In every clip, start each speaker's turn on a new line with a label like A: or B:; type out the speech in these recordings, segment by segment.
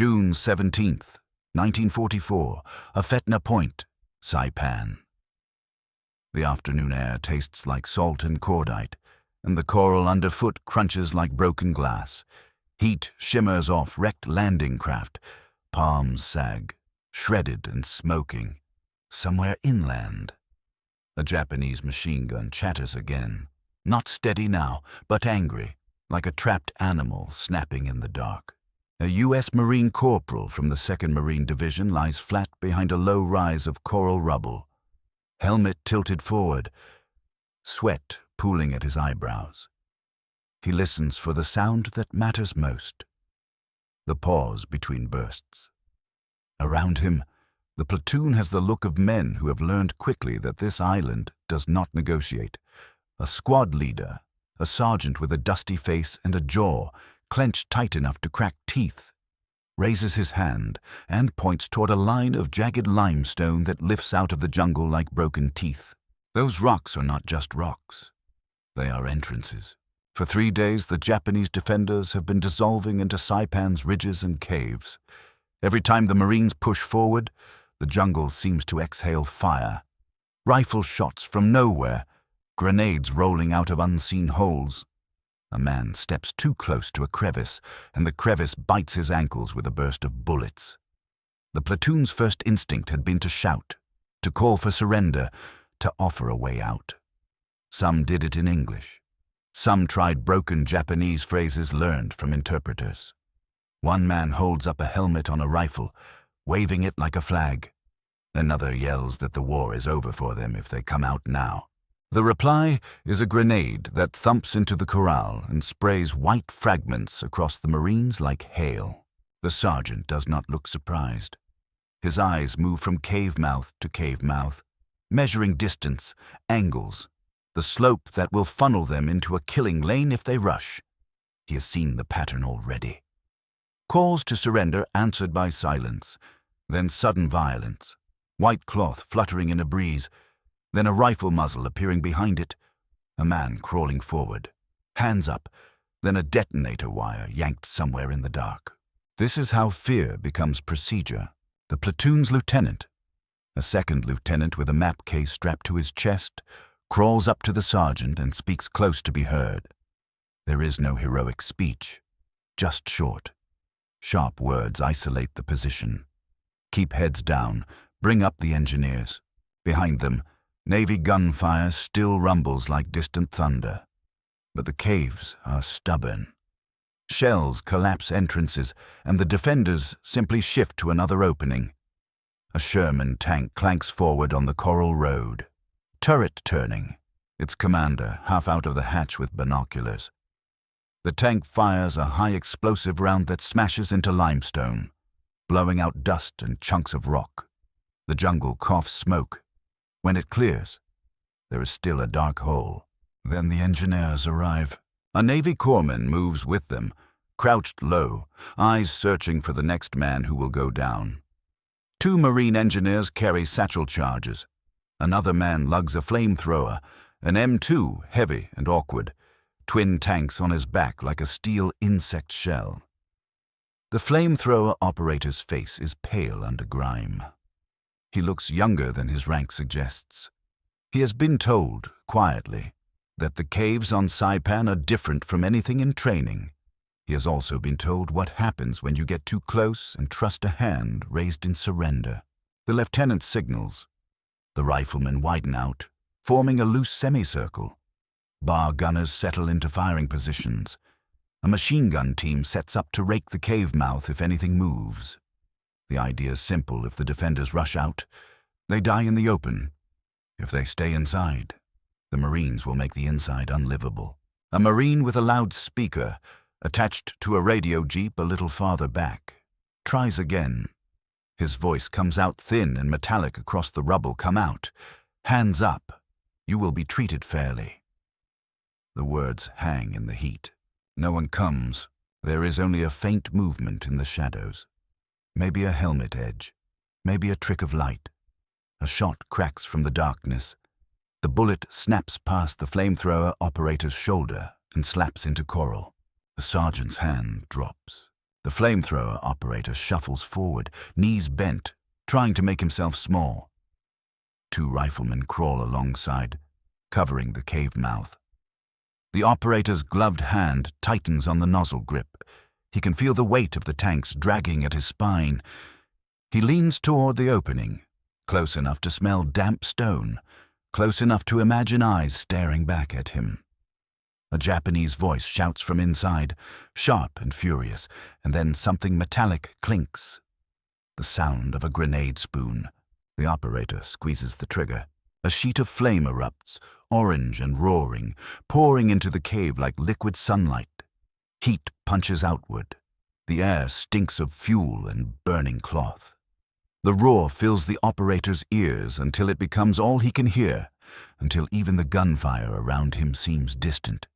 A: June 17th, 1944, Afetna Point, Saipan. The afternoon air tastes like salt and cordite, and the coral underfoot crunches like broken glass. Heat shimmers off wrecked landing craft. Palms sag, shredded and smoking. Somewhere inland. A Japanese machine gun chatters again. Not steady now, but angry, like a trapped animal snapping in the dark. A U.S. Marine corporal from the 2nd Marine Division lies flat behind a low rise of coral rubble. Helmet tilted forward, sweat pooling at his eyebrows. He listens for the sound that matters most. The pause between bursts. Around him, the platoon has the look of men who have learned quickly that this island does not negotiate. A squad leader, a sergeant with a dusty face and a jaw clenched tight enough to crack teeth, raises his hand and points toward a line of jagged limestone that lifts out of the jungle like broken teeth. Those rocks are not just rocks. They are entrances. For 3 days, the Japanese defenders have been dissolving into Saipan's ridges and caves. Every time the Marines push forward, the jungle seems to exhale fire. Rifle shots from nowhere, grenades rolling out of unseen holes. A man steps too close to a crevice, and the crevice bites his ankles with a burst of bullets. The platoon's first instinct had been to shout, to call for surrender, to offer a way out. Some did it in English. Some tried broken Japanese phrases learned from interpreters. One man holds up a helmet on a rifle, waving it like a flag. Another yells that the war is over for them if they come out now. The reply is a grenade that thumps into the corral and sprays white fragments across the Marines like hail. The sergeant does not look surprised. His eyes move from cave mouth to cave mouth, measuring distance, angles, the slope that will funnel them into a killing lane if they rush. He has seen the pattern already. Calls to surrender answered by silence, then sudden violence, white cloth fluttering in a breeze, then a rifle muzzle appearing behind it, a man crawling forward, hands up, then a detonator wire yanked somewhere in the dark. This is how fear becomes procedure. The platoon's lieutenant, a second lieutenant with a map case strapped to his chest, crawls up to the sergeant and speaks close to be heard. There is no heroic speech, just short. Sharp words isolate the position. Keep heads down, bring up the engineers. Behind them, Navy gunfire still rumbles like distant thunder. But the caves are stubborn. Shells collapse entrances, and the defenders simply shift to another opening. A Sherman tank clanks forward on the coral road. Turret turning, its commander half out of the hatch with binoculars. The tank fires a high explosive round that smashes into limestone, blowing out dust and chunks of rock. The jungle coughs smoke. When it clears, there is still a dark hole. Then the engineers arrive. A Navy corpsman moves with them, crouched low, eyes searching for the next man who will go down. 2 Marine engineers carry satchel charges. Another man lugs a flamethrower, an M2 heavy and awkward, twin tanks on his back like a steel insect shell. The flamethrower operator's face is pale under grime. He looks younger than his rank suggests. He has been told, quietly, that the caves on Saipan are different from anything in training. He has also been told what happens when you get too close and trust a hand raised in surrender. The lieutenant signals. The riflemen widen out, forming a loose semicircle. Bar gunners settle into firing positions. A machine gun team sets up to rake the cave mouth if anything moves. The idea is simple. If the defenders rush out, they die in the open. If they stay inside, the Marines will make the inside unlivable. A Marine with a loudspeaker, attached to a radio jeep a little farther back, tries again. His voice comes out thin and metallic across the rubble. Come out. Hands up. You will be treated fairly. The words hang in the heat. No one comes. There is only a faint movement in the shadows. Maybe a helmet edge, maybe a trick of light. A shot cracks from the darkness. The bullet snaps past the flamethrower operator's shoulder and slaps into coral. The sergeant's hand drops. The flamethrower operator shuffles forward, knees bent, trying to make himself small. Two riflemen crawl alongside, covering the cave mouth. The operator's gloved hand tightens on the nozzle grip. He can feel the weight of the tanks dragging at his spine. He leans toward the opening, close enough to smell damp stone, close enough to imagine eyes staring back at him. A Japanese voice shouts from inside, sharp and furious, and then something metallic clinks. The sound of a grenade spoon. The operator squeezes the trigger. A sheet of flame erupts, orange and roaring, pouring into the cave like liquid sunlight. Heat punches outward. The air stinks of fuel and burning cloth. The roar fills the operator's ears until it becomes all he can hear, until even the gunfire around him seems distant.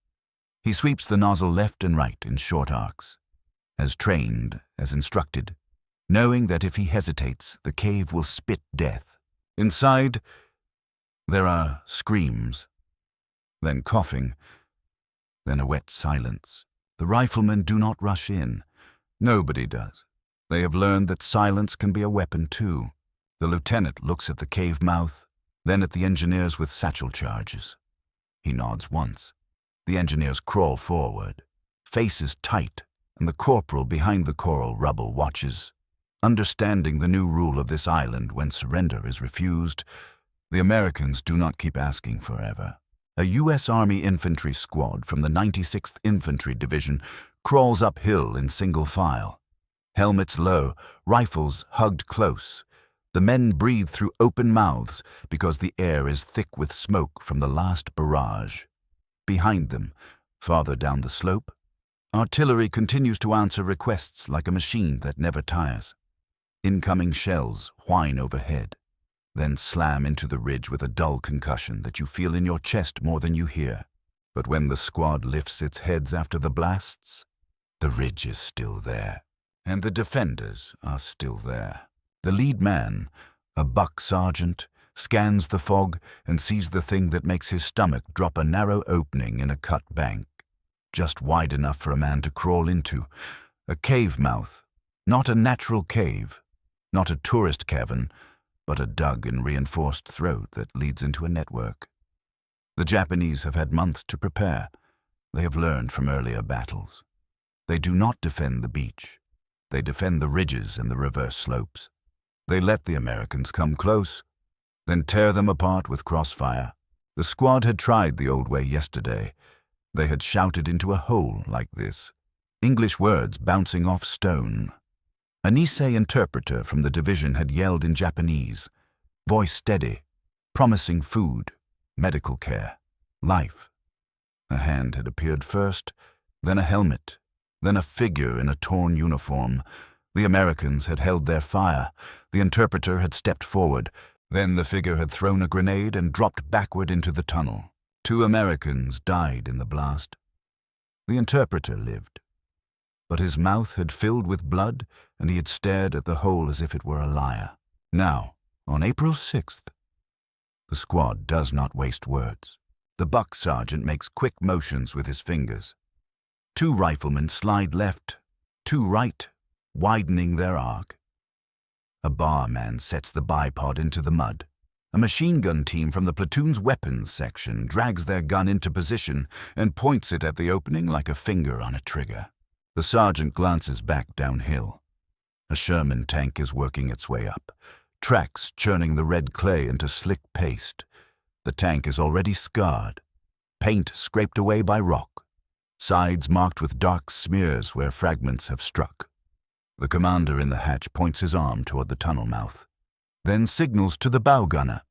A: He sweeps the nozzle left and right in short arcs, as trained, as instructed, knowing that if he hesitates, the cave will spit death. Inside, there are screams, then coughing, then a wet silence. The riflemen do not rush in. Nobody does. They have learned that silence can be a weapon too. The lieutenant looks at the cave mouth, then at the engineers with satchel charges. He nods once. The engineers crawl forward, faces tight, and the corporal behind the coral rubble watches. Understanding the new rule of this island when surrender is refused, the Americans do not keep asking forever. A U.S. Army infantry squad from the 96th Infantry Division crawls uphill in single file. Helmets low, rifles hugged close. The men breathe through open mouths because the air is thick with smoke from the last barrage. Behind them, farther down the slope, artillery continues to answer requests like a machine that never tires. Incoming shells whine overhead, then slam into the ridge with a dull concussion that you feel in your chest more than you hear. But when the squad lifts its heads after the blasts, the ridge is still there, and the defenders are still there. The lead man, a buck sergeant, scans the fog and sees the thing that makes his stomach drop a narrow opening in a cut bank, just wide enough for a man to crawl into. A cave mouth, not a natural cave, not a tourist cavern, but a dug and reinforced throat that leads into a network. The Japanese have had months to prepare. They have learned from earlier battles. They do not defend the beach. They defend the ridges and the reverse slopes. They let the Americans come close, then tear them apart with crossfire. The squad had tried the old way yesterday. They had shouted into a hole like this, English words bouncing off stone. A Nisei interpreter from the division had yelled in Japanese, voice steady, promising food, medical care, life. A hand had appeared first, then a helmet, then a figure in a torn uniform. The Americans had held their fire. The interpreter had stepped forward. Then the figure had thrown a grenade and dropped backward into the tunnel. 2 Americans died in the blast. The interpreter lived, but his mouth had filled with blood and he had stared at the hole as if it were a liar. Now, on April 6th, the squad does not waste words. The buck sergeant makes quick motions with his fingers. 2 riflemen slide left, 2 right, widening their arc. A barman sets the bipod into the mud. A machine gun team from the platoon's weapons section drags their gun into position and points it at the opening like a finger on a trigger. The sergeant glances back downhill. A Sherman tank is working its way up, tracks churning the red clay into slick paste. The tank is already scarred, paint scraped away by rock, sides marked with dark smears where fragments have struck. The commander in the hatch points his arm toward the tunnel mouth, then signals to the bow gunner.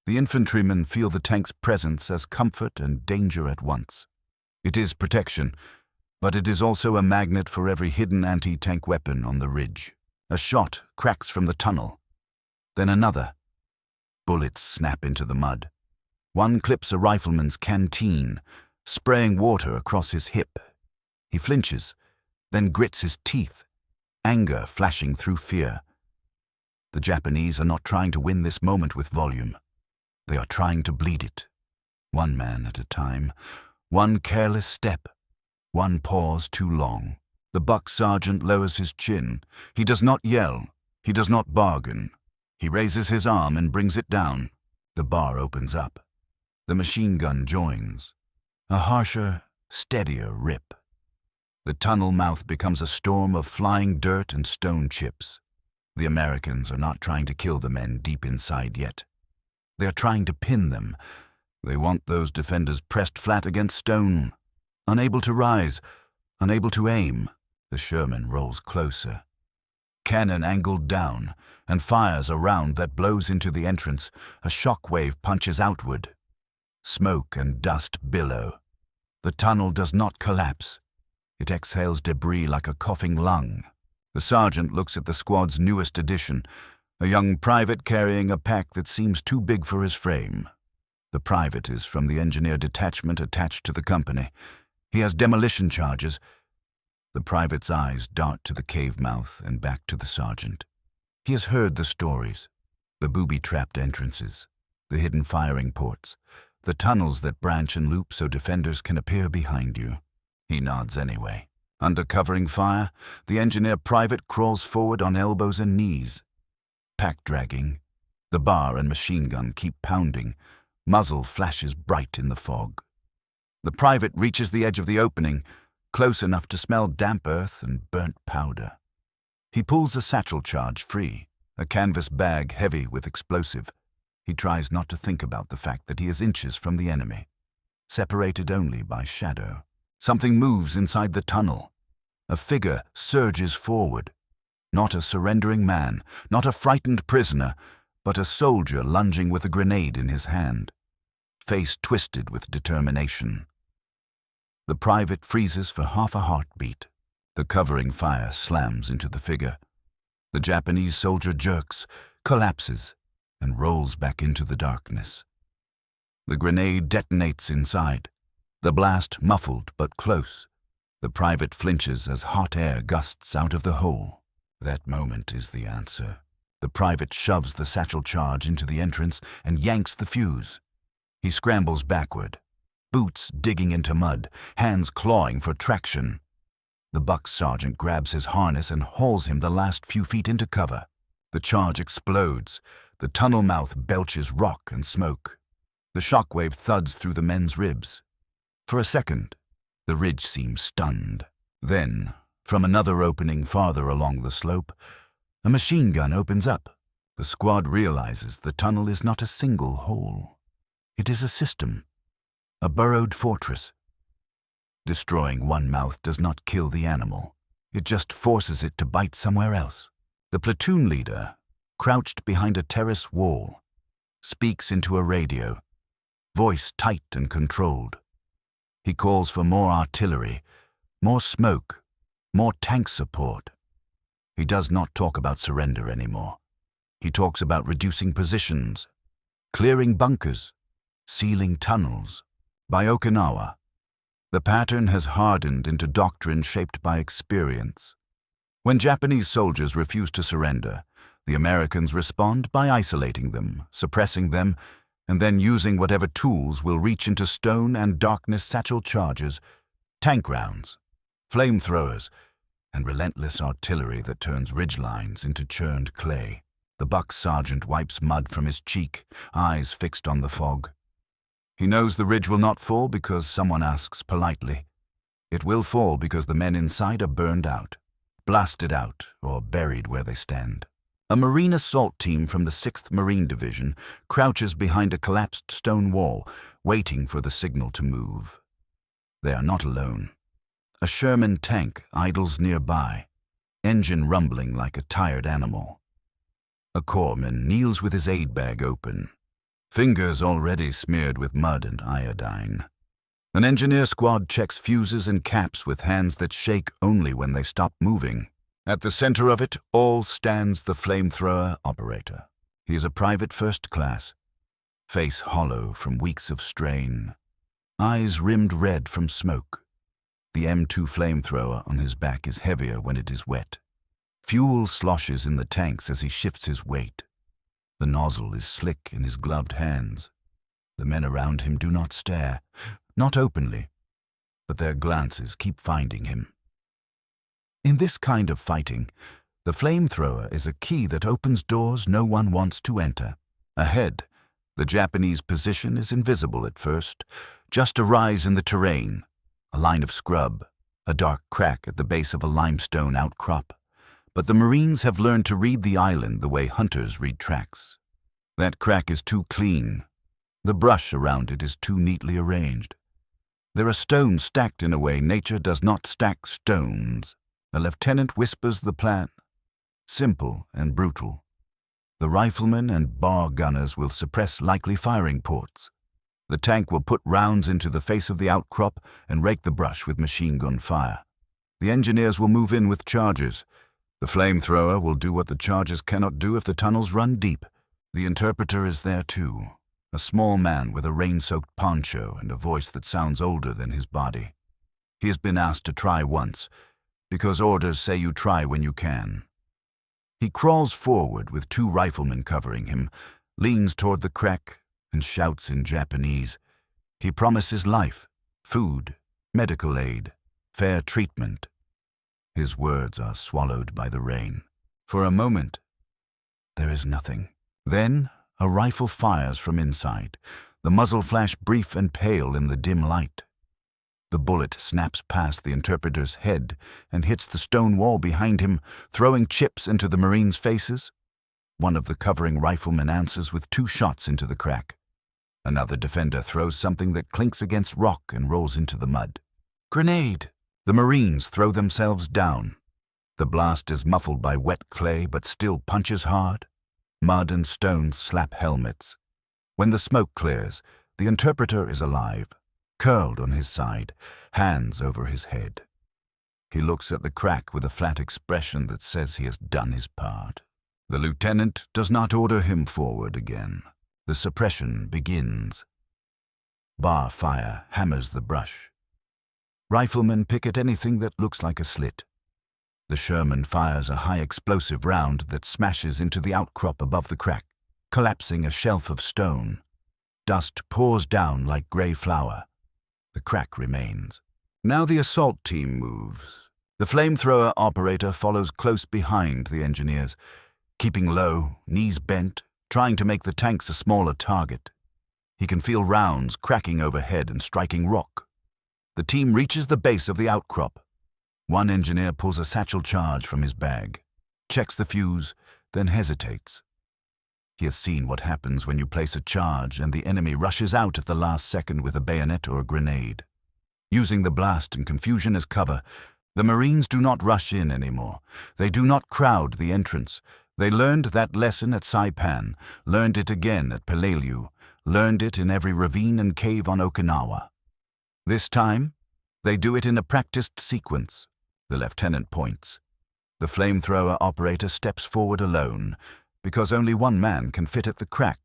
A: The infantrymen feel the tank's presence as comfort and danger at once. It is protection, but it is also a magnet for every hidden anti-tank weapon on the ridge. A shot cracks from the tunnel, then another. Bullets snap into the mud. One clips a rifleman's canteen, spraying water across his hip. He flinches, then grits his teeth, anger flashing through fear. The Japanese are not trying to win this moment with volume. They are trying to bleed it, one man at a time, one careless step, one pause too long. The buck sergeant lowers his chin. He does not yell. He does not bargain. He raises his arm and brings it down. The bar opens up. The machine gun joins. A harsher, steadier rip. The tunnel mouth becomes a storm of flying dirt and stone chips. The Americans are not trying to kill the men deep inside yet. They are trying to pin them. They want those defenders pressed flat against stone, unable to rise, unable to aim. The Sherman rolls closer. Cannon angled down, and fires a round that blows into the entrance. A shock wave punches outward. Smoke and dust billow. The tunnel does not collapse. It exhales debris like a coughing lung. The sergeant looks at the squad's newest addition, a young private carrying a pack that seems too big for his frame. The private is from the engineer detachment attached to the company. He has demolition charges. The private's eyes dart to the cave mouth and back to the sergeant. He has heard the stories, the booby-trapped entrances, the hidden firing ports, the tunnels that branch and loop so defenders can appear behind you. He nods anyway. Under covering fire, the engineer private crawls forward on elbows and knees. Pack dragging. The bar and machine gun keep pounding. Muzzle flashes bright in the fog. The private reaches the edge of the opening, close enough to smell damp earth and burnt powder. He pulls a satchel charge free, a canvas bag heavy with explosive. He tries not to think about the fact that he is inches from the enemy, separated only by shadow. Something moves inside the tunnel. A figure surges forward. Not a surrendering man, not a frightened prisoner, but a soldier lunging with a grenade in his hand, face twisted with determination. The private freezes for half a heartbeat. The covering fire slams into the figure. The Japanese soldier jerks, collapses, and rolls back into the darkness. The grenade detonates inside. The blast muffled but close. The private flinches as hot air gusts out of the hole. That moment is the answer. The private shoves the satchel charge into the entrance and yanks the fuse. He scrambles backward, boots digging into mud, hands clawing for traction. The buck sergeant grabs his harness and hauls him the last few feet into cover. The charge explodes. The tunnel mouth belches rock and smoke. The shockwave thuds through the men's ribs. For a second, the ridge seems stunned. Then, from another opening farther along the slope, a machine gun opens up. The squad realizes the tunnel is not a single hole. It is a system, a burrowed fortress. Destroying one mouth does not kill the animal. It just forces it to bite somewhere else. The platoon leader, crouched behind a terrace wall, speaks into a radio, voice tight and controlled. He calls for more artillery, more smoke, more tank support. He does not talk about surrender anymore. He talks about reducing positions, clearing bunkers, sealing tunnels. By Okinawa, the pattern has hardened into doctrine shaped by experience. When Japanese soldiers refuse to surrender, the Americans respond by isolating them, suppressing them, and then using whatever tools will reach into stone and darkness satchel charges, tank rounds, flamethrowers, and relentless artillery that turns ridgelines into churned clay. The buck sergeant wipes mud from his cheek, eyes fixed on the fog. He knows the ridge will not fall because someone asks politely. It will fall because the men inside are burned out, blasted out, or buried where they stand. A Marine assault team from the 6th Marine Division crouches behind a collapsed stone wall, waiting for the signal to move. They are not alone. A Sherman tank idles nearby, engine rumbling like a tired animal. A corpsman kneels with his aid bag open, fingers already smeared with mud and iodine. An engineer squad checks fuses and caps with hands that shake only when they stop moving. At the center of it all stands the flamethrower operator. He is a private first class, face hollow from weeks of strain, eyes rimmed red from smoke. The M2 flamethrower on his back is heavier when it is wet. Fuel sloshes in the tanks as he shifts his weight. The nozzle is slick in his gloved hands. The men around him do not stare, not openly, but their glances keep finding him. In this kind of fighting, the flamethrower is a key that opens doors no one wants to enter. Ahead, the Japanese position is invisible at first, just a rise in the terrain, a line of scrub, a dark crack at the base of a limestone outcrop. But the Marines have learned to read the island the way hunters read tracks. That crack is too clean. The brush around it is too neatly arranged. There are stones stacked in a way nature does not stack stones. The lieutenant whispers the plan. Simple and brutal. The riflemen and bar gunners will suppress likely firing ports. The tank will put rounds into the face of the outcrop and rake the brush with machine gun fire. The engineers will move in with charges. The flamethrower will do what the charges cannot do if the tunnels run deep. The interpreter is there too, a small man with a rain-soaked poncho and a voice that sounds older than his body. He has been asked to try once, because orders say you try when you can. He crawls forward with 2 riflemen covering him, leans toward the crack, and shouts in Japanese. He promises life, food, medical aid, fair treatment. His words are swallowed by the rain. For a moment, there is nothing. Then, a rifle fires from inside, the muzzle flash brief and pale in the dim light. The bullet snaps past the interpreter's head and hits the stone wall behind him, throwing chips into the Marines' faces. One of the covering riflemen answers with 2 shots into the crack. Another defender throws something that clinks against rock and rolls into the mud. Grenade! The Marines throw themselves down. The blast is muffled by wet clay but still punches hard. Mud and stones slap helmets. When the smoke clears, the interpreter is alive, curled on his side, hands over his head. He looks at the crack with a flat expression that says he has done his part. The lieutenant does not order him forward again. The suppression begins. Bar fire hammers the brush. Riflemen pick at anything that looks like a slit. The Sherman fires a high explosive round that smashes into the outcrop above the crack, collapsing a shelf of stone. Dust pours down like gray flour. The crack remains. Now the assault team moves. The flamethrower operator follows close behind the engineers, keeping low, knees bent, trying to make the tanks a smaller target. He can feel rounds cracking overhead and striking rock. The team reaches the base of the outcrop. One engineer pulls a satchel charge from his bag, checks the fuse, then hesitates. He has seen what happens when you place a charge and the enemy rushes out at the last second with a bayonet or a grenade. Using the blast and confusion as cover, the Marines do not rush in anymore. They do not crowd the entrance. They learned that lesson at Saipan, learned it again at Peleliu, learned it in every ravine and cave on Okinawa. This time, they do it in a practiced sequence. The lieutenant points. The flamethrower operator steps forward alone, because only one man can fit at the crack.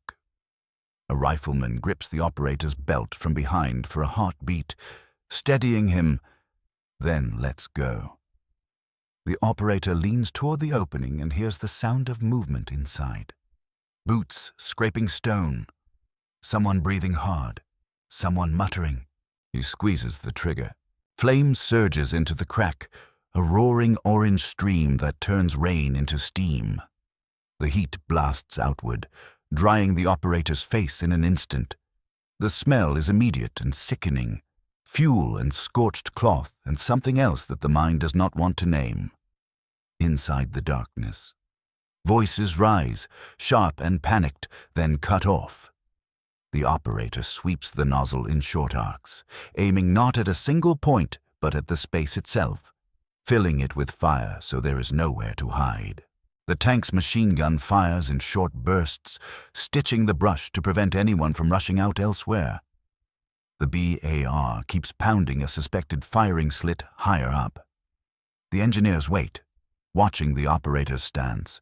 A: A rifleman grips the operator's belt from behind for a heartbeat, steadying him, then lets go. The operator leans toward the opening and hears the sound of movement inside. Boots scraping stone. Someone breathing hard. Someone muttering. He squeezes the trigger. Flame surges into the crack, a roaring orange stream that turns rain into steam. The heat blasts outward, drying the operator's face in an instant. The smell is immediate and sickening. Fuel and scorched cloth and something else that the mind does not want to name. Inside the darkness, voices rise, sharp and panicked, then cut off. The operator sweeps the nozzle in short arcs, aiming not at a single point, but at the space itself, filling it with fire so there is nowhere to hide. The tank's machine gun fires in short bursts, stitching the brush to prevent anyone from rushing out elsewhere. The BAR keeps pounding a suspected firing slit higher up. The engineers wait, watching the operator's stance,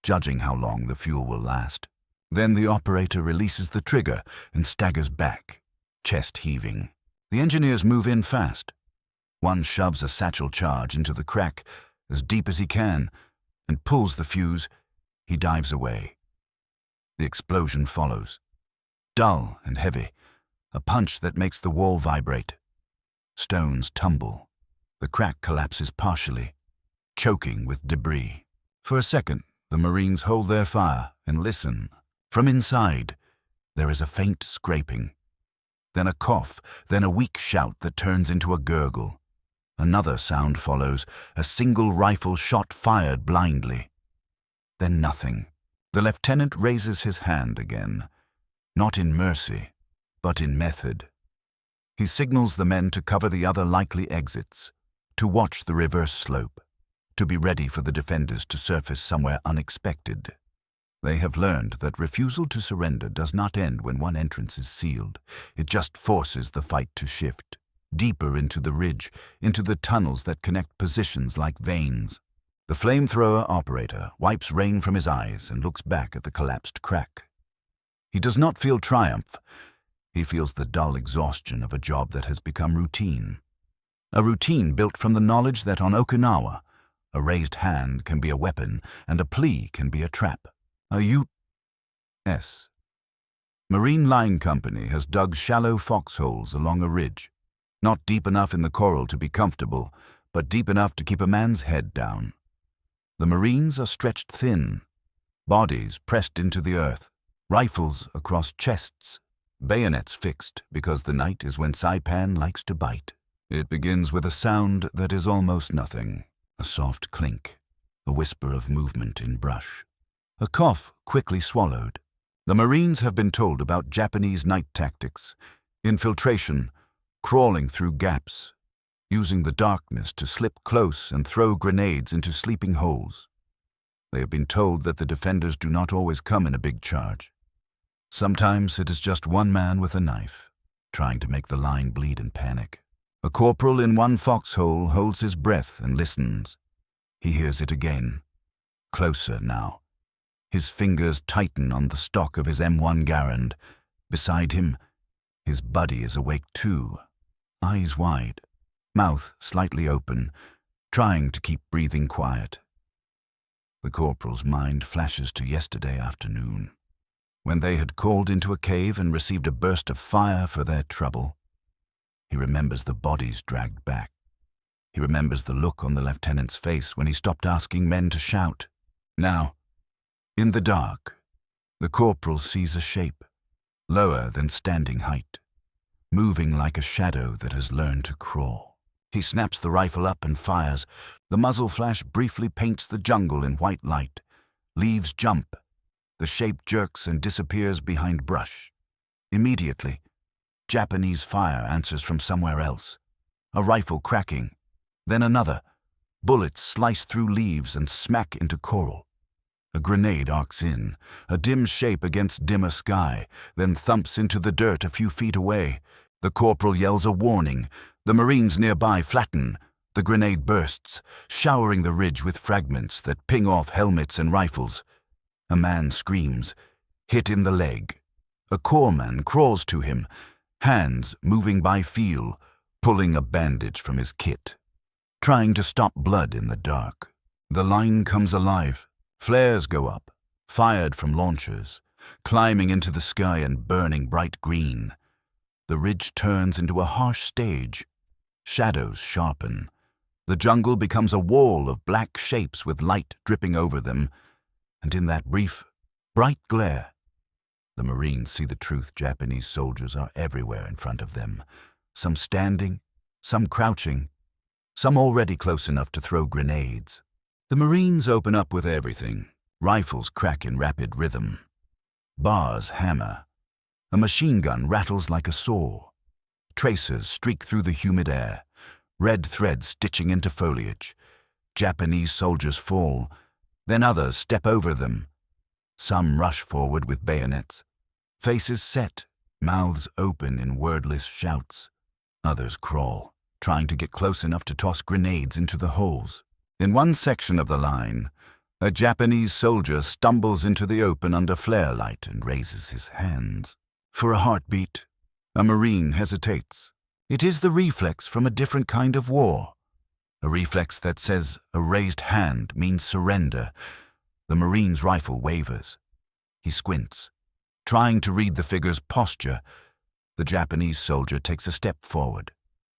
A: judging how long the fuel will last. Then the operator releases the trigger and staggers back, chest heaving. The engineers move in fast. One shoves a satchel charge into the crack as deep as he can and pulls the fuse. He dives away. The explosion follows, dull and heavy, a punch that makes the wall vibrate. Stones tumble. The crack collapses partially. choking with debris. For a second, the Marines hold their fire and listen. From inside, there is a faint scraping. Then a cough, then a weak shout that turns into a gurgle. Another sound follows, a single rifle shot fired blindly. Then nothing. The lieutenant raises his hand again, not in mercy, but in method. He signals the men to cover the other likely exits, to watch the reverse slope, to be ready for the defenders to surface somewhere unexpected. They have learned that refusal to surrender does not end when one entrance is sealed. It just forces the fight to shift, deeper into the ridge, into the tunnels that connect positions like veins. The flamethrower operator wipes rain from his eyes and looks back at the collapsed crack. He does not feel triumph. He feels the dull exhaustion of a job that has become routine. A routine built from the knowledge that on Okinawa, a raised hand can be a weapon and a plea can be a trap. A U.S. Marine Line Company has dug shallow foxholes along a ridge, not deep enough in the coral to be comfortable, but deep enough to keep a man's head down. The Marines are stretched thin, bodies pressed into the earth, rifles across chests, bayonets fixed because the night is when Saipan likes to bite. It begins with a sound that is almost nothing, a soft clink, a whisper of movement in brush. A cough quickly swallowed. The Marines have been told about Japanese night tactics, infiltration, crawling through gaps, using the darkness to slip close and throw grenades into sleeping holes. They have been told that the defenders do not always come in a big charge. Sometimes it is just one man with a knife, trying to make the line bleed in panic. A corporal in one foxhole holds his breath and listens. He hears it again, closer now. His fingers tighten on the stock of his M1 Garand. Beside him, his buddy is awake too, eyes wide, mouth slightly open, trying to keep breathing quiet. The corporal's mind flashes to yesterday afternoon, when they had called into a cave and received a burst of fire for their trouble. He remembers the bodies dragged back. He remembers the look on the lieutenant's face when he stopped asking men to shout. Now, in the dark, the corporal sees a shape, lower than standing height, moving like a shadow that has learned to crawl. He snaps the rifle up and fires. The muzzle flash briefly paints the jungle in white light. Leaves jump. The shape jerks and disappears behind brush. Immediately, Japanese fire answers from somewhere else. A rifle cracking. Then another. Bullets slice through leaves and smack into coral. A grenade arcs in, a dim shape against dimmer sky, then thumps into the dirt a few feet away. The corporal yells a warning. The Marines nearby flatten. The grenade bursts, showering the ridge with fragments that ping off helmets and rifles. A man screams, hit in the leg. A corpsman crawls to him, hands moving by feel, pulling a bandage from his kit, trying to stop blood in the dark. The line comes alive. Flares go up, fired from launchers, climbing into the sky and burning bright green. The ridge turns into a harsh stage. Shadows sharpen. The jungle becomes a wall of black shapes with light dripping over them, and in that brief, bright glare, the Marines see the truth. Japanese soldiers are everywhere in front of them, some standing, some crouching, some already close enough to throw grenades. The Marines open up with everything. Rifles crack in rapid rhythm. Bars hammer. A machine gun rattles like a saw. Tracers streak through the humid air, red threads stitching into foliage. Japanese soldiers fall, then others step over them. Some rush forward with bayonets, faces set, mouths open in wordless shouts. Others crawl, trying to get close enough to toss grenades into the holes. In one section of the line, a Japanese soldier stumbles into the open under flare light and raises his hands. For a heartbeat, a Marine hesitates. It is the reflex from a different kind of war. A reflex that says a raised hand means surrender. The Marine's rifle wavers. He squints, trying to read the figure's posture. The Japanese soldier takes a step forward,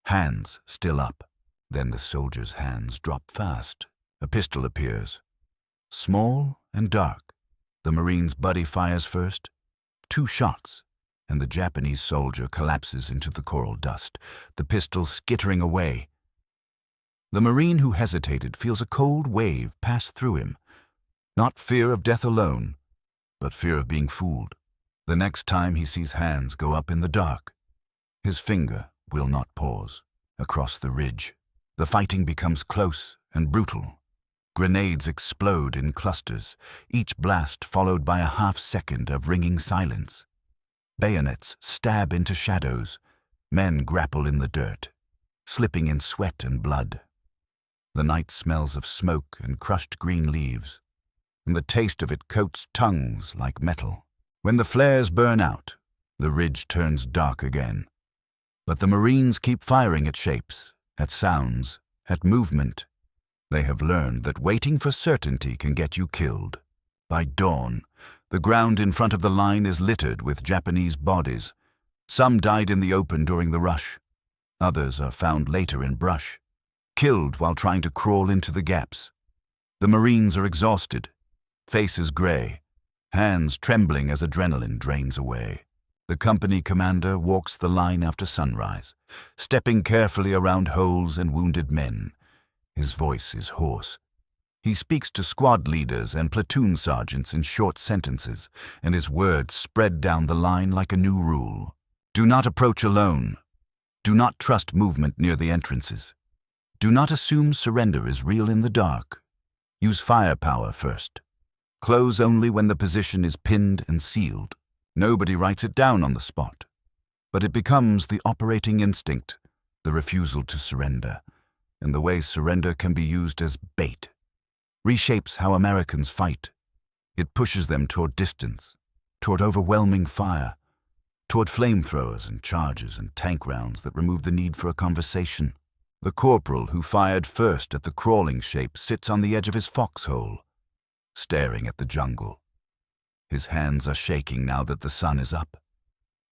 A: hands still up. Then the soldier's hands drop fast. A pistol appears, small and dark. The Marine's buddy fires first. 2 shots, and the Japanese soldier collapses into the coral dust, the pistol skittering away. The Marine who hesitated feels a cold wave pass through him. Not fear of death alone, but fear of being fooled. The next time he sees hands go up in the dark, his finger will not pause. Across the ridge, the fighting becomes close and brutal. Grenades explode in clusters, each blast followed by a half-second of ringing silence. Bayonets stab into shadows. Men grapple in the dirt, slipping in sweat and blood. The night smells of smoke and crushed green leaves, and the taste of it coats tongues like metal. When the flares burn out, the ridge turns dark again. But the Marines keep firing at shapes, at sounds, at movement. They have learned that waiting for certainty can get you killed. By dawn, the ground in front of the line is littered with Japanese bodies. Some died in the open during the rush. Others are found later in brush, killed while trying to crawl into the gaps. The Marines are exhausted, faces gray, hands trembling as adrenaline drains away. The company commander walks the line after sunrise, stepping carefully around holes and wounded men. His voice is hoarse. He speaks to squad leaders and platoon sergeants in short sentences, and his words spread down the line like a new rule. Do not approach alone. Do not trust movement near the entrances. Do not assume surrender is real in the dark. Use firepower first. Close only when the position is pinned and sealed. Nobody writes it down on the spot, but it becomes the operating instinct, the refusal to surrender, and the way surrender can be used as bait. Reshapes how Americans fight. It pushes them toward distance, toward overwhelming fire, toward flamethrowers and charges and tank rounds that remove the need for a conversation. The corporal who fired first at the crawling shape sits on the edge of his foxhole, staring at the jungle. His hands are shaking now that the sun is up.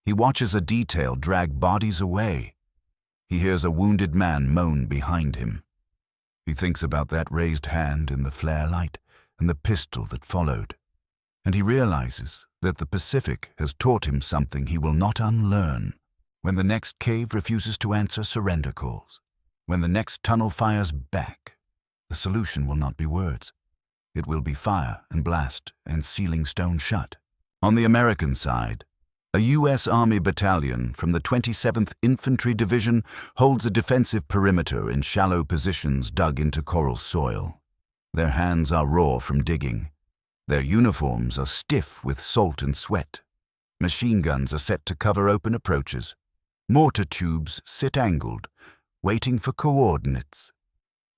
A: He watches a detail drag bodies away. He hears a wounded man moan behind him. He thinks about that raised hand in the flare light and the pistol that followed. And he realizes that the Pacific has taught him something he will not unlearn. When the next cave refuses to answer surrender calls, when the next tunnel fires back, the solution will not be words. It will be fire and blast and sealing stone shut. On the American side, a U.S. Army battalion from the 27th Infantry Division holds a defensive perimeter in shallow positions dug into coral soil. Their hands are raw from digging. Their uniforms are stiff with salt and sweat. Machine guns are set to cover open approaches. Mortar tubes sit angled, waiting for coordinates.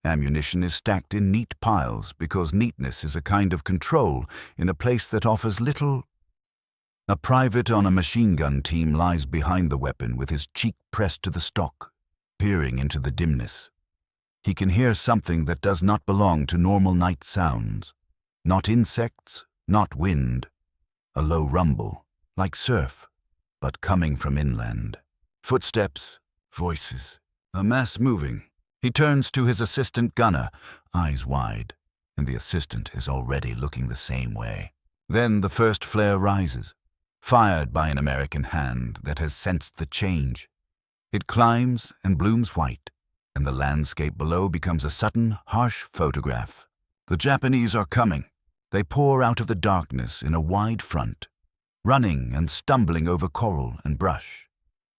A: Ammunition is stacked in neat piles because neatness is a kind of control in a place that offers little. A private on a machine gun team lies behind the weapon with his cheek pressed to the stock, peering into the dimness. He can hear something that does not belong to normal night sounds. Not insects, not wind. A low rumble, like surf, but coming from inland. Footsteps, voices, a mass moving. He turns to his assistant gunner, eyes wide, and the assistant is already looking the same way. Then the first flare rises, fired by an American hand that has sensed the change. It climbs and blooms white, and the landscape below becomes a sudden, harsh photograph. The Japanese are coming. They pour out of the darkness in a wide front, running and stumbling over coral and brush.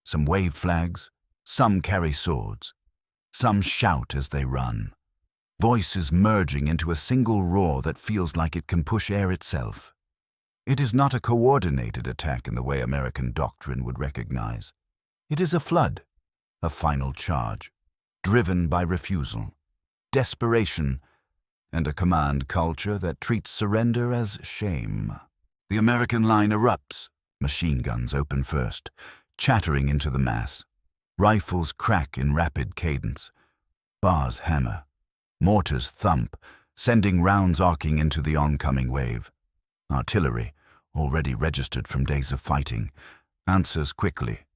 A: Some wave flags, some carry swords. Some shout as they run, voices merging into a single roar that feels like it can push air itself. It is not a coordinated attack in the way American doctrine would recognize. It is a flood, a final charge, driven by refusal, desperation, and a command culture that treats surrender as shame. The American line erupts. Machine guns open first, chattering into the mass. Rifles crack in rapid cadence. Bars hammer. Mortars thump, sending rounds arcing into the oncoming wave. Artillery, already registered from days of fighting, answers quickly.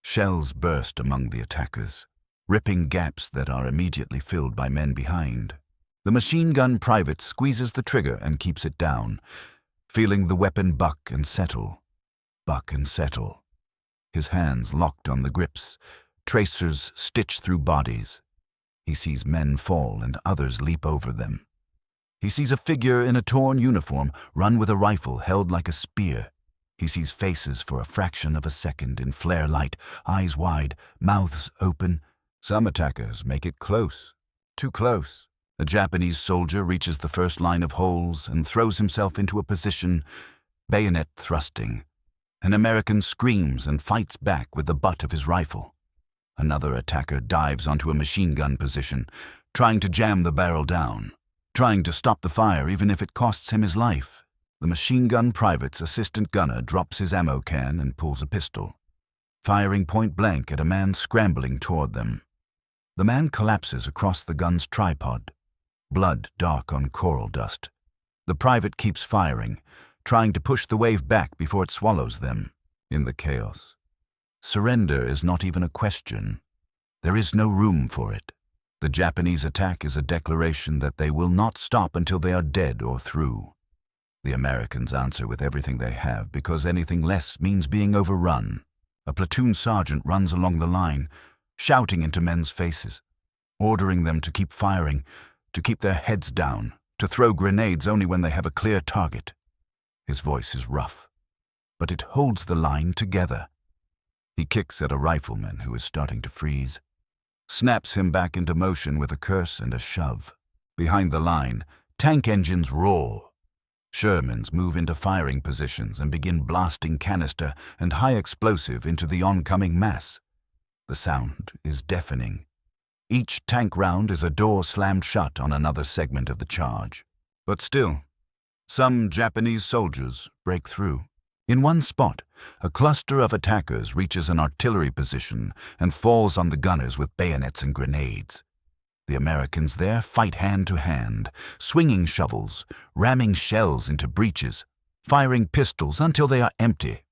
A: Shells burst among the attackers, ripping gaps that are immediately filled by men behind. The machine gun private squeezes the trigger and keeps it down, feeling the weapon buck and settle. Buck and settle. His hands locked on the grips, tracers stitch through bodies. He sees men fall and others leap over them. He sees a figure in a torn uniform run with a rifle held like a spear. He sees faces for a fraction of a second in flare light, eyes wide, mouths open. Some attackers make it close, too close. A Japanese soldier reaches the first line of holes and throws himself into a position, bayonet thrusting. An American screams and fights back with the butt of his rifle. Another attacker dives onto a machine gun position, trying to jam the barrel down, trying to stop the fire even if it costs him his life. The machine gun private's assistant gunner drops his ammo can and pulls a pistol, firing point blank at a man scrambling toward them. The man collapses across the gun's tripod, blood dark on coral dust. The private keeps firing, trying to push the wave back before it swallows them. In the chaos, surrender is not even a question. There is no room for it. The Japanese attack is a declaration that they will not stop until they are dead or through. The Americans answer with everything they have because anything less means being overrun. A platoon sergeant runs along the line, shouting into men's faces, ordering them to keep firing, to keep their heads down, to throw grenades only when they have a clear target. His voice is rough, but it holds the line together. He kicks at a rifleman who is starting to freeze, snaps him back into motion with a curse and a shove. Behind the line, tank engines roar. Shermans move into firing positions and begin blasting canister and high explosive into the oncoming mass. The sound is deafening. Each tank round is a door slammed shut on another segment of the charge. But still, some Japanese soldiers break through. In one spot, a cluster of attackers reaches an artillery position and falls on the gunners with bayonets and grenades. The Americans there fight hand to hand, swinging shovels, ramming shells into breaches, firing pistols until they are empty.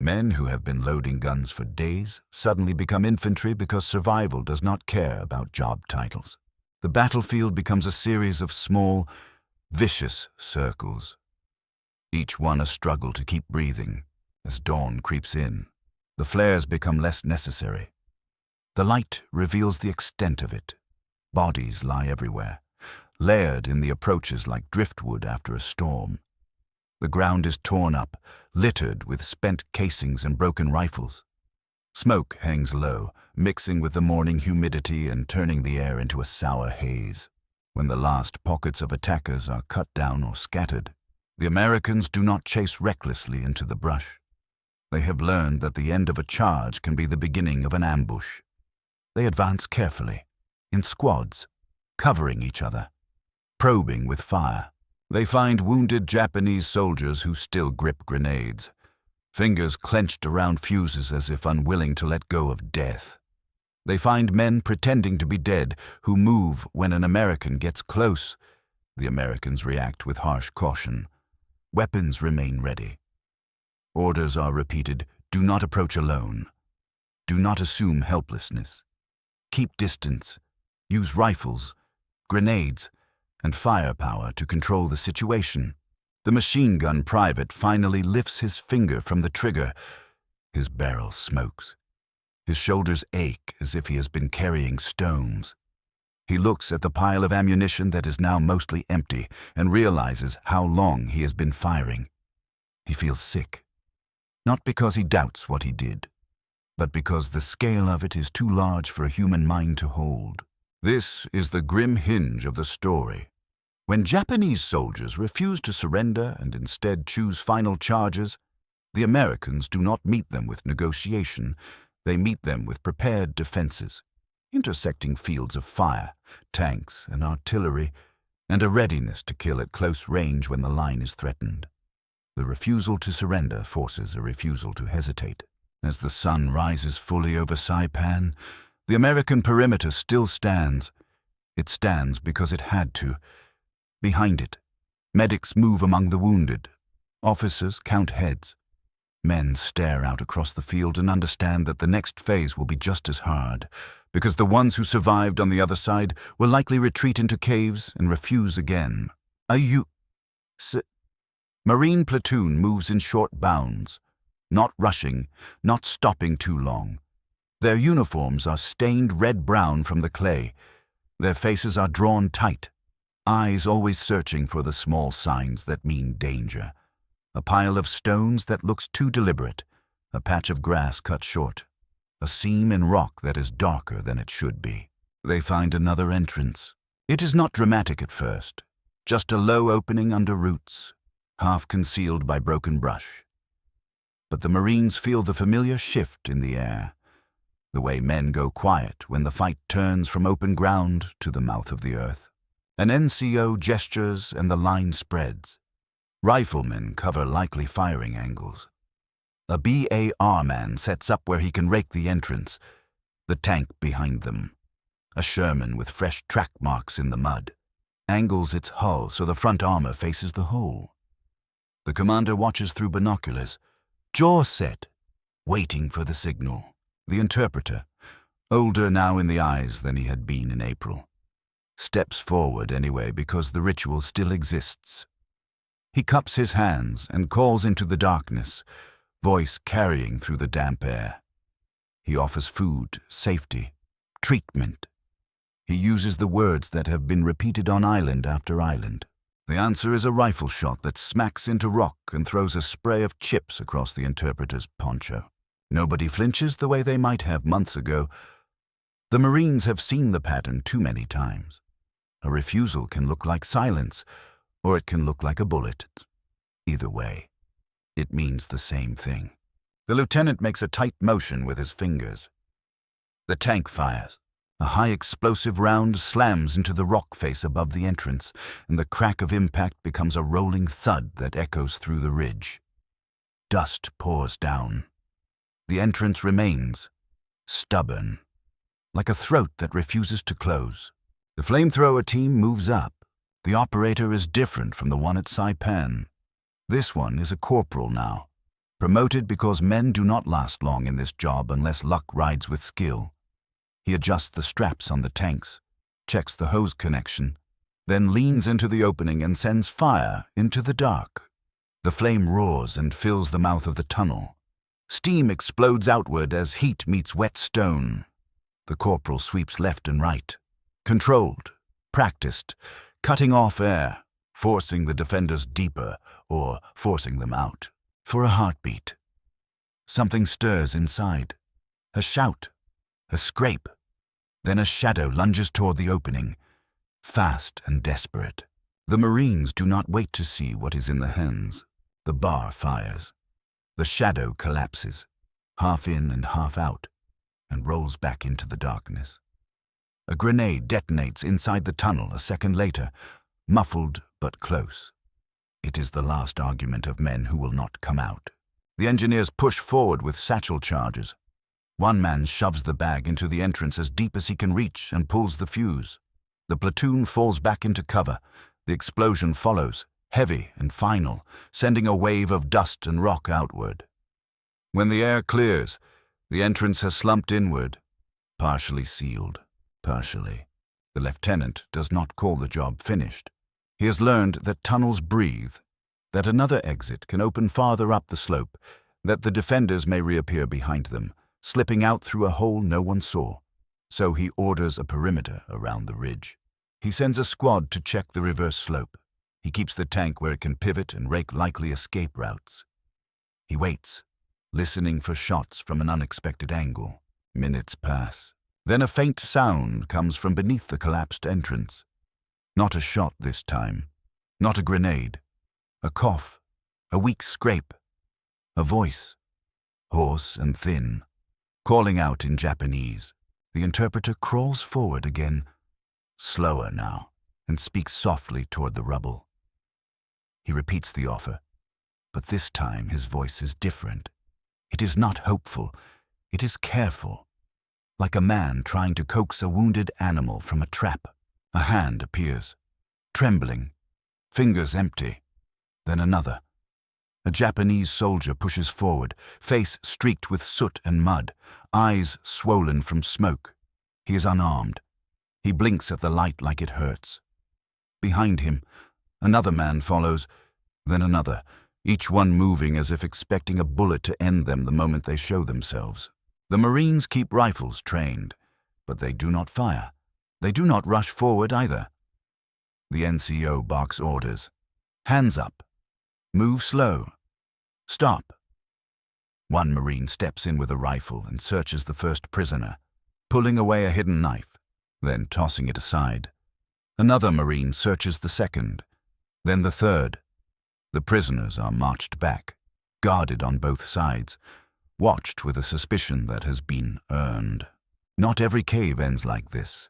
A: Men who have been loading guns for days suddenly become infantry because survival does not care about job titles. The battlefield becomes a series of small, vicious circles, each one a struggle to keep breathing. As dawn creeps in, the flares become less necessary. The light reveals the extent of it. Bodies lie everywhere, layered in the approaches like driftwood after a storm. The ground is torn up, littered with spent casings and broken rifles. Smoke hangs low, mixing with the morning humidity and turning the air into a sour haze. When the last pockets of attackers are cut down or scattered, the Americans do not chase recklessly into the brush. They have learned that the end of a charge can be the beginning of an ambush. They advance carefully, in squads, covering each other, probing with fire. They find wounded Japanese soldiers who still grip grenades, fingers clenched around fuses as if unwilling to let go of death. They find men pretending to be dead who move when an American gets close. The Americans react with harsh caution. Weapons remain ready. Orders are repeated: do not approach alone. Do not assume helplessness. Keep distance. Use rifles, grenades, and firepower to control the situation. The machine gun private finally lifts his finger from the trigger. His barrel smokes. His shoulders ache as if he has been carrying stones. He looks at the pile of ammunition that is now mostly empty and realizes how long he has been firing. He feels sick, not because he doubts what he did, but because the scale of it is too large for a human mind to hold. This is the grim hinge of the story. When Japanese soldiers refuse to surrender and instead choose final charges, the Americans do not meet them with negotiation. They meet them with prepared defenses, intersecting fields of fire, tanks and artillery, and a readiness to kill at close range when the line is threatened. The refusal to surrender forces a refusal to hesitate. As the sun rises fully over Saipan, the American perimeter still stands. It stands because it had to. Behind it, medics move among the wounded. Officers count heads. Men stare out across the field and understand that the next phase will be just as hard. because the ones who survived on the other side will likely retreat into caves and refuse again. Marine platoon moves in short bounds, not rushing, not stopping too long. Their uniforms are stained red-brown from the clay. Their faces are drawn tight, eyes always searching for the small signs that mean danger. A pile of stones that looks too deliberate, a patch of grass cut short, a seam in rock that is darker than it should be. They find another entrance. It is not dramatic at first, just a low opening under roots, half concealed by broken brush. But the Marines feel the familiar shift in the air, the way men go quiet when the fight turns from open ground to the mouth of the earth. An NCO gestures and the line spreads. Riflemen cover likely firing angles. A BAR man sets up where he can rake the entrance, the tank behind them. A Sherman with fresh track marks in the mud angles its hull so the front armor faces the hole. The commander watches through binoculars, jaw set, waiting for the signal. The interpreter, older now in the eyes than he had been in April, steps forward anyway because the ritual still exists. He cups his hands and calls into the darkness, voice carrying through the damp air. He offers food, safety, treatment. He uses the words that have been repeated on island after island. The answer is a rifle shot that smacks into rock and throws a spray of chips across the interpreter's poncho. Nobody flinches the way they might have months ago. The Marines have seen the pattern too many times. A refusal can look like silence, or it can look like a bullet. Either way, it means the same thing. The lieutenant makes a tight motion with his fingers. The tank fires. A high explosive round slams into the rock face above the entrance, and the crack of impact becomes a rolling thud that echoes through the ridge. Dust pours down. The entrance remains, stubborn, like a throat that refuses to close. The flamethrower team moves up. The operator is different from the one at Saipan. This one is a corporal now, promoted because men do not last long in this job unless luck rides with skill. He adjusts the straps on the tanks, checks the hose connection, then leans into the opening and sends fire into the dark. The flame roars and fills the mouth of the tunnel. Steam explodes outward as heat meets wet stone. The corporal sweeps left and right, controlled, practiced, cutting off air, forcing the defenders deeper or forcing them out. For a heartbeat. Something stirs inside. A shout, a scrape. Then a shadow lunges toward the opening, fast and desperate. The Marines do not wait to see what is in the hands. The bar fires. The shadow collapses, half in and half out, and rolls back into the darkness. A grenade detonates inside the tunnel a second later, muffled but close. It is the last argument of men who will not come out. The engineers push forward with satchel charges. One man shoves the bag into the entrance as deep as he can reach and pulls the fuse. The platoon falls back into cover. The explosion follows, heavy and final, sending a wave of dust and rock outward. When the air clears, the entrance has slumped inward, partially sealed, partially. The lieutenant does not call the job finished. He has learned that tunnels breathe, that another exit can open farther up the slope, that the defenders may reappear behind them, slipping out through a hole no one saw. So he orders a perimeter around the ridge. He sends a squad to check the reverse slope. He keeps the tank where it can pivot and rake likely escape routes. He waits, listening for shots from an unexpected angle. Minutes pass. Then a faint sound comes from beneath the collapsed entrance. Not a shot this time. Not a grenade. A cough. A weak scrape. A voice, hoarse and thin, calling out in Japanese. The interpreter crawls forward again, slower now, and speaks softly toward the rubble. He repeats the offer, but this time his voice is different. It is not hopeful, it is careful, like a man trying to coax a wounded animal from a trap. A hand appears, trembling, fingers empty, then another. A Japanese soldier pushes forward, face streaked with soot and mud, eyes swollen from smoke. He is unarmed. He blinks at the light like it hurts. Behind him, another man follows, then another, each one moving as if expecting a bullet to end them the moment they show themselves. The Marines keep rifles trained, but they do not fire. They do not rush forward either. The NCO barks orders. Hands up. Move slow. Stop. One Marine steps in with a rifle and searches the first prisoner, pulling away a hidden knife, then tossing it aside. Another Marine searches the second, then the third. The prisoners are marched back, guarded on both sides, watched with a suspicion that has been earned. Not every cave ends like this.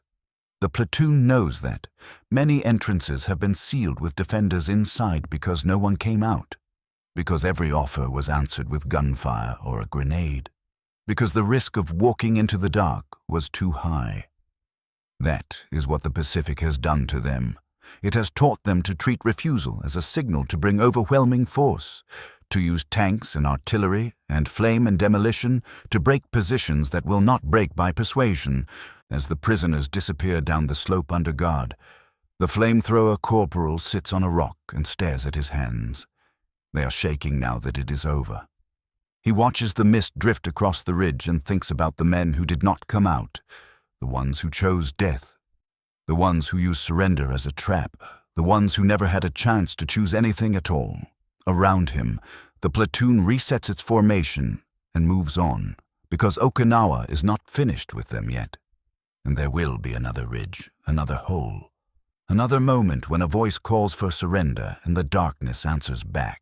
A: The platoon knows that. Many entrances have been sealed with defenders inside because no one came out, because every offer was answered with gunfire or a grenade, because the risk of walking into the dark was too high. That is what the Pacific has done to them. It has taught them to treat refusal as a signal to bring overwhelming force, to use tanks and artillery and flame and demolition to break positions that will not break by persuasion. As the prisoners disappear down the slope under guard, the flamethrower corporal sits on a rock and stares at his hands. They are shaking now that it is over. He watches the mist drift across the ridge and thinks about the men who did not come out, the ones who chose death, the ones who used surrender as a trap, the ones who never had a chance to choose anything at all. Around him, the platoon resets its formation and moves on, because Okinawa is not finished with them yet. And there will be another ridge, another hole, another moment when a voice calls for surrender and the darkness answers back.